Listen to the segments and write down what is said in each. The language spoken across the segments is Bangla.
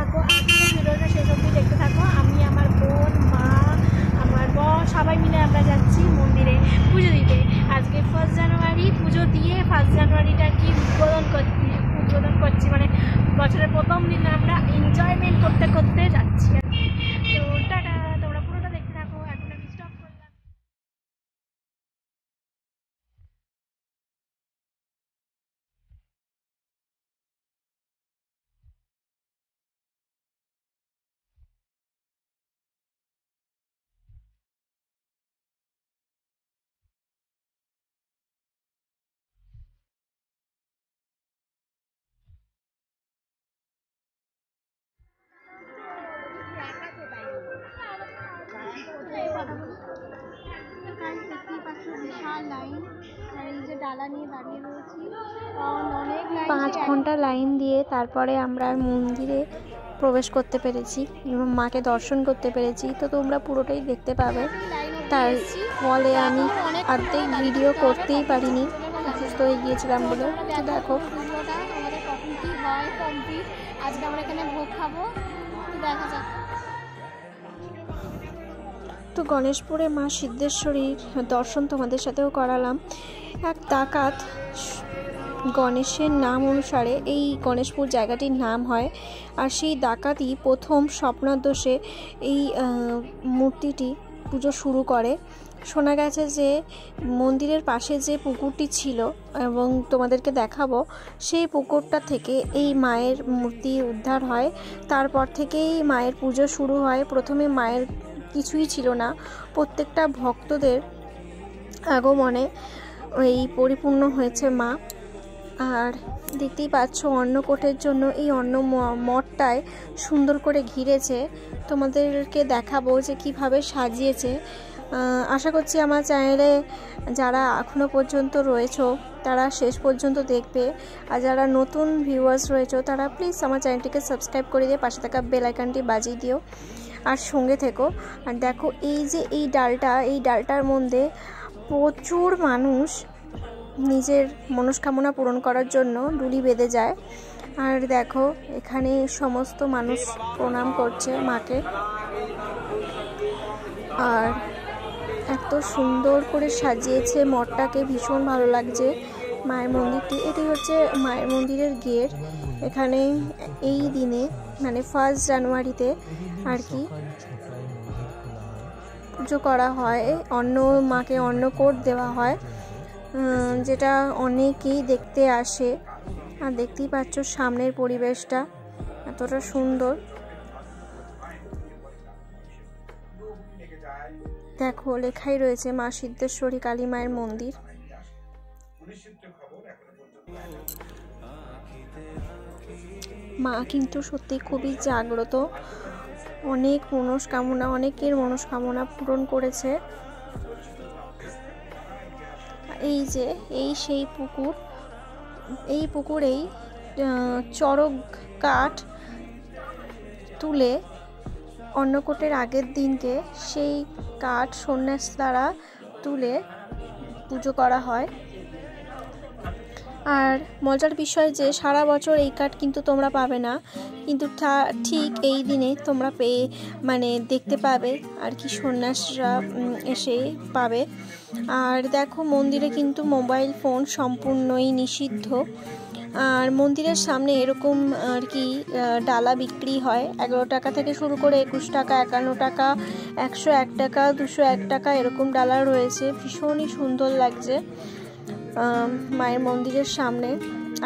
থাকো, ভিডিওটা শেষ অবধি দেখতে থাকো। আমি, আমার বোন, মা, আমার বর সবাই মিলে আমরা যাচ্ছি মন্দিরে পুজো দিতে। আজকে 1 জানুয়ারি, পুজো দিয়ে 1 জানুয়ারিটা কি উদ্বোধন করছি, মানে বছরের প্রথম দিন আমরা এনজয়মেন্ট করতে করতে যাচ্ছি। তো টাটা, তোমরা পুরোটা দেখতে থাকো। এখন আমি স্টপ করলাম। বিশাল লাইন, আর এই যে ডালা নিয়ে দাঁড়িয়ে রয়েছি, অনেক 5 ঘন্টা লাইন দিয়ে তারপরে আমরা মন্দিরে প্রবেশ করতে পেরেছি এবং মাকে দর্শন করতে পেরেছি। তো তোমরা পুরোটাই দেখতে পাবে। তার ফলে আমি অর্ধেক ভিডিও করতেই পারিনি, অসুস্থ হয়ে গিয়েছিলাম বলে। তো দেখো পুজোটা আমাদের কখন কি হয় কমপ্লিট। আজকে আমরা এখানে ভোগ খাবো, তো দেখা যাক। তো গণেশপুরে মা সিদ্ধেশ্বরীর দর্শন তোমাদের সাথেও করালাম। এক ডাকাত গণেশের নাম অনুসারে এই গণেশপুর জায়গাটির নাম হয়, আর সেই ডাকাতই প্রথম স্বপ্নদোষে এই মূর্তিটি পুজো শুরু করে। শোনা গেছে যে মন্দিরের পাশে যে পুকুরটি ছিল এবং তোমাদেরকে দেখাবো, সেই পুকুরটা থেকে এই মায়ের মূর্তি উদ্ধার হয়। তারপর থেকেই মায়ের পুজো শুরু হয়। প্রথমে মায়ের কিছুই ছিল না, প্রত্যেকটা ভক্তদের আগমনে এই পরিপূর্ণ হয়েছে মা। আর দেখতেই পাচ্ছ অন্নকূটের জন্য এই অন্ন মঠটায় সুন্দর করে ঘিরেছে। তোমাদেরকে দেখাবো যে কিভাবে সাজিয়েছে। আশা করছি আমার চ্যানেলে যারা এখনও পর্যন্ত রয়েছো তারা শেষ পর্যন্ত দেখবে, আর যারা নতুন ভিউয়ার্স রয়েছো তারা প্লিজ আমার চ্যানেলটিকে সাবস্ক্রাইব করে দিয়ে পাশে থাকা বেল আইকনটি বাজিয়ে দিও আর সঙ্গে থেকো। আর দেখো এই যে এই ডালটার মধ্যে প্রচুর মানুষ নিজের মনস্কামনা পূরণ করার জন্য ডুলি বেঁধে যায়। আর দেখো এখানে সমস্ত মানুষ প্রণাম করছে মাকে। আর এত সুন্দর করে সাজিয়েছে মঠটাকে, ভীষণ ভালো লাগছে মায়ের মন্দিরটি। এটি হচ্ছে মায়ের মন্দিরের গেট। এখানে এই দিনে মানে 1 জানুয়ারিতে আর কি পুজো করা হয়, মাকে অন্নকূট দেওয়া হয়, যেটা অনেকেই দেখতে আসে। আর দেখতেই পাচ্ছ সামনের পরিবেশটা এতটা সুন্দর। দেখো লেখাই রয়েছে মা সিদ্ধেশ্বরী কালী মায়ের মন্দির। মা কিন্তু সত্যি খুবই জাগ্রত, অনেকের মনস্কামনা পূরণ করেছে। এই সেই পুকুর, এই পুকুরেই চড়ক কাঠ তুলে অন্নকূটের আগের দিনকে সেই কাঠ সন্ন্যাস দ্বারা তুলে পুজো করা হয়। আর মজার বিষয় যে সারা বছর এই কাঠ কিন্তু তোমরা পাবে না, কিন্তু ঠিক এই দিনে তোমরা দেখতে পাবে আর কি, সন্ন্যাসরা এসে পাবে। আর দেখো মন্দিরে কিন্তু মোবাইল ফোন সম্পূর্ণই নিষিদ্ধ। আর মন্দিরের সামনে এরকম আর কি ডালা বিক্রি হয়, 11 টাকা থেকে শুরু করে 21 টাকা, 51 টাকা, 101 টাকা, 201 টাকা এরকম ডালা রয়েছে। ভীষণই সুন্দর লাগছে মায়ের মন্দিরের সামনে।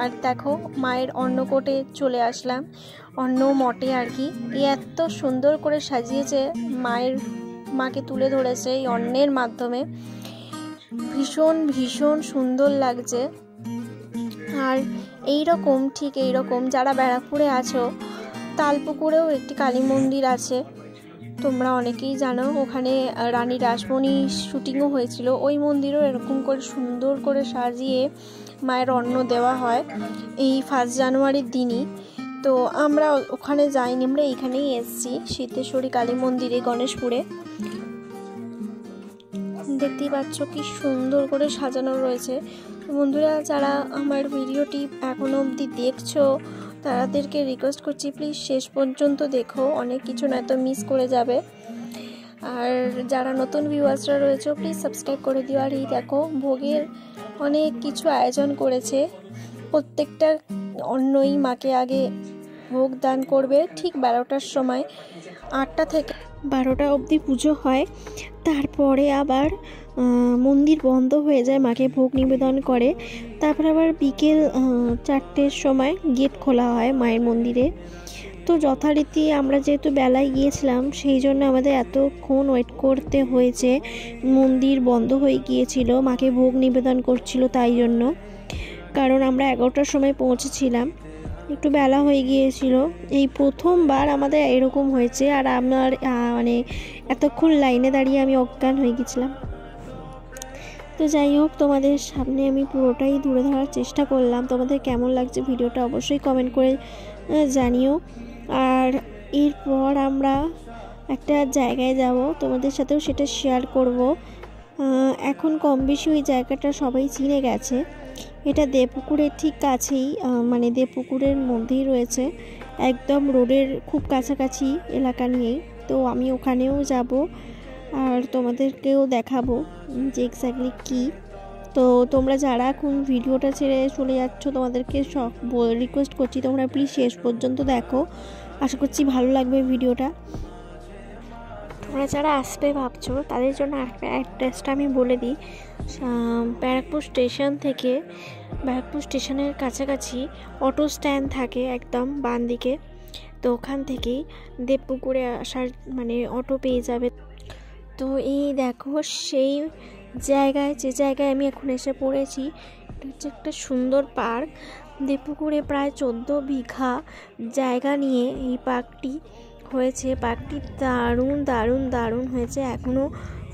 আর দেখো মায়ের অন্নকূটে চলে আসলাম, অন্ন মঠে আর কি। এত সুন্দর করে সাজিয়েছে, মাকে তুলে ধরেছে এই অন্নের মাধ্যমে, ভীষণ ভীষণ সুন্দর লাগছে। আর ঠিক এইরকম যারা ব্যারাকপুরে আছো, তালপুকুরেও একটি কালী মন্দির আছে, তোমরা অনেকেই জানো। ওখানে রানী রাসমণি শুটিংও হয়েছিল। ওই মন্দিরও এরকম করে সুন্দর করে সাজিয়ে মায়ের অন্ন দেওয়া হয় এই 1 জানুয়ারির দিনই। তো আমরা ওখানে যাইনি, আমরা এইখানেই এসেছি সিদ্ধেশ্বরী কালী মন্দিরে গণেশপুরে। দেখতেই পাচ্ছ কি সুন্দর করে সাজানো রয়েছে। বন্ধুরা যারা আমার ভিডিওটি এখনো অবধি দেখছো তাদেরকে রিকোয়েস্ট করছি প্লিজ শেষ পর্যন্ত দেখো, অনেক কিছু নয়তো মিস করে যাবে। আর যারা নতুন ভিউয়ার্সরা রয়েছে প্লিজ সাবস্ক্রাইব করে দিও। আর এই দেখো ভোগের অনেক কিছু আয়োজন করেছে, প্রত্যেকটা অন্যই মাকে আগে ভোগ দান করবে ঠিক 12টার সময়, 8টা থেকে 12টা অবধি পুজো হয়। তারপরে আবার মন্দির বন্ধ হয়ে যায়, মাকে ভোগ নিবেদন করে। তারপর আবার বিকেল 4টের সময় গেট খোলা হয় মায়ের মন্দিরে। তো যথারীতি আমরা যেহেতু বেলায় গিয়েছিলাম সেই জন্য আমাদের এতক্ষণ ওয়েট করতে হয়েছে, মন্দির বন্ধ হয়ে গিয়েছিল, মাকে ভোগ নিবেদন করছিল তাই জন্য। কারণ আমরা 11টার সময় পৌঁছেছিলাম, একটু বেলা হয়ে গিয়েছিল। এই প্রথমবার আমাদের এরকম হয়েছে। আর আমার মানে এতক্ষণ লাইনে দাঁড়িয়ে আমি অজ্ঞান হয়ে গেছিলাম। তো যাই হোক, তোমাদের সামনে আমি পুরোটাই তুলে ধরার চেষ্টা করলাম। তোমাদের কেমন লাগছে ভিডিওটা অবশ্যই কমেন্ট করে জানিও। আর এরপর আমরা একটা জায়গায় যাব, তোমাদের সাথেও সেটা শেয়ার করব। এখন কম বেশি ওই জায়গাটা সবাই চিনে গেছে। এটা দেবপুকুরের ঠিক কাছেই, মানে দেবপুকুরের মধ্যেই রয়েছে, একদম রোডের খুব কাছাকাছি এলাকা নিয়েই। তো আমি ওখানেও যাব আর তোমাদেরকেও দেখাবো যে এক্স্যাক্টলি কী। তো তোমরা যারা এখন ভিডিওটা ছেড়ে চলে যাচ্ছ তোমাদেরকে সব রিকোয়েস্ট করছি তোমরা প্লিজ শেষ পর্যন্ত দেখো, আশা করছি ভালো লাগবে ভিডিওটা। তোমরা যারা আসবে ভাবছো তাদের জন্য অ্যাড্রেসটা আমি বলে দিই। ব্যারাকপুর স্টেশন থেকে, ব্যারাকপুর স্টেশনের কাছাকাছি অটো স্ট্যান্ড থাকে একদম বাম দিকে। তো ওখান থেকেই দেবপুকুরে আসার মানে অটো পেয়ে যাবে। তো এই দেখো সেই জায়গায়, যে জায়গায় আমি এখন এসে পড়েছি, এটা হচ্ছে একটা সুন্দর পার্ক। দেবপুকুরে প্রায় 14 বিঘা জায়গা নিয়ে এই পার্কটি হয়েছে। পার্কটি দারুণ দারুণ দারুণ হয়েছে, এখনও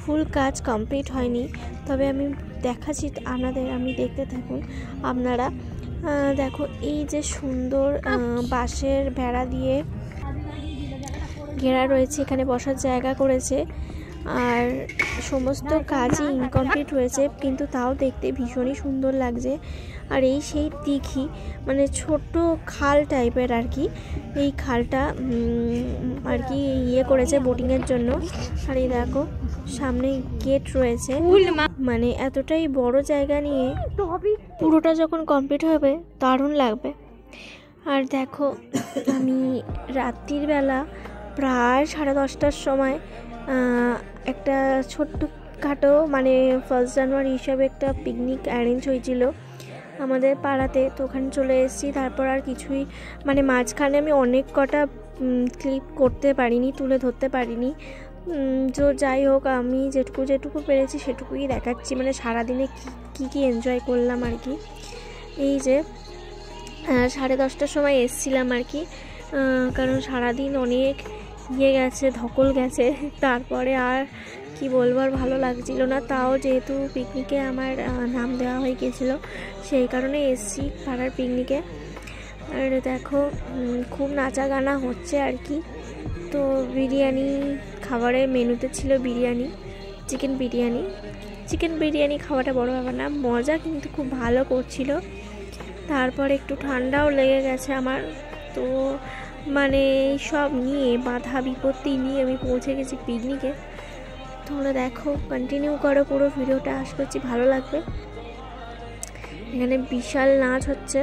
ফুল কাজ কমপ্লিট হয়নি। তবে আমি দেখাচ্ছি আপনাদের, আমি দেখতে থাকুন আপনারা। দেখো এই যে সুন্দর বাঁশের বেড়া দিয়ে ঘেরা রয়েছে, এখানে বসার জায়গা করেছে। আর সমস্ত কাজই ইনকমপ্লিট হয়েছে, কিন্তু তাও দেখতে ভীষণই সুন্দর লাগছে। আর এই সেই দিঘি, মানে ছোট খাল টাইপের আর কি, এই খালটা আর কি ইয়ে করেছে বোটিংয়ের জন্য। আর এই দেখো সামনে গেট রয়েছে, মানে এতটাই বড় জায়গা নিয়ে পুরোটা যখন কমপ্লিট হবে দারুণ লাগবে। আর দেখো আমি রাত্রির বেলা প্রায় 10:30টার সময় একটা ছোট্ট খাটো মানে 1 জানুয়ারি হিসাবে একটা পিকনিক অ্যারেঞ্জ হয়েছিল আমাদের পাড়াতে। তো ওখানে চলে এসেছি। তারপর আর কিছুই মানে মাঝখানে আমি অনেক কটা ক্লিপ করতে পারিনি, তুলে ধরতে পারিনি। তো যাই হোক, আমি যেটুকু পেরেছি সেটুকুই দেখাচ্ছি, মানে সারাদিনে কি এনজয় করলাম আর কি। এই যে 10:30টার সময় এসছিলাম আর কি, কারণ সারাদিন অনেক গেছে, ধকল গেছে। তারপরে আর কি বলবো, আর ভালো লাগছিল না। তাও যেহেতু পিকনিকে আমার নাম দেওয়া হয়ে গেছিলো সেই কারণে এসছি পাড়ার পিকনিকে। আর দেখো খুব নাচা গানা হচ্ছে আর কি। তো বিরিয়ানি খাবারের মেনুতে ছিল বিরিয়ানি, চিকেন বিরিয়ানি খাওয়াটা বড় ব্যাপার না, মজা কিন্তু খুব ভালো করছিল। তারপর একটু ঠান্ডাও লেগে গেছে আমার। তো মানে সব নিয়ে বাধা বিপত্তি নিয়ে আমি পৌঁছে গেছি পিকনিকে। তোমরা দেখো, কন্টিনিউ করো পুরো ভিডিওটা, আশা করছি ভালো লাগবে। এখানে বিশাল নাচ হচ্ছে।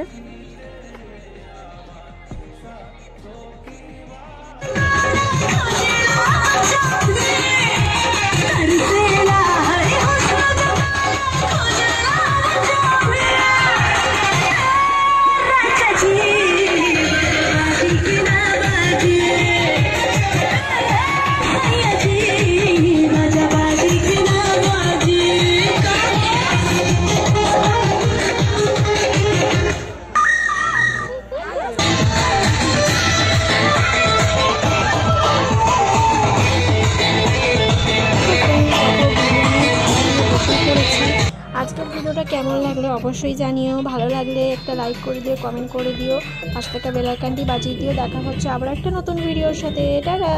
আজকের ভিডিওটা কেমন লাগলো অবশ্যই জানিও। ভালো লাগলে একটা লাইক করে দিও, কমেন্ট করে দিও, পাশে থাকা বেল আইকনটি বাজিয়ে দিও। দেখা হচ্ছে আবার একটা নতুন ভিডিওর সাথে। টাটা।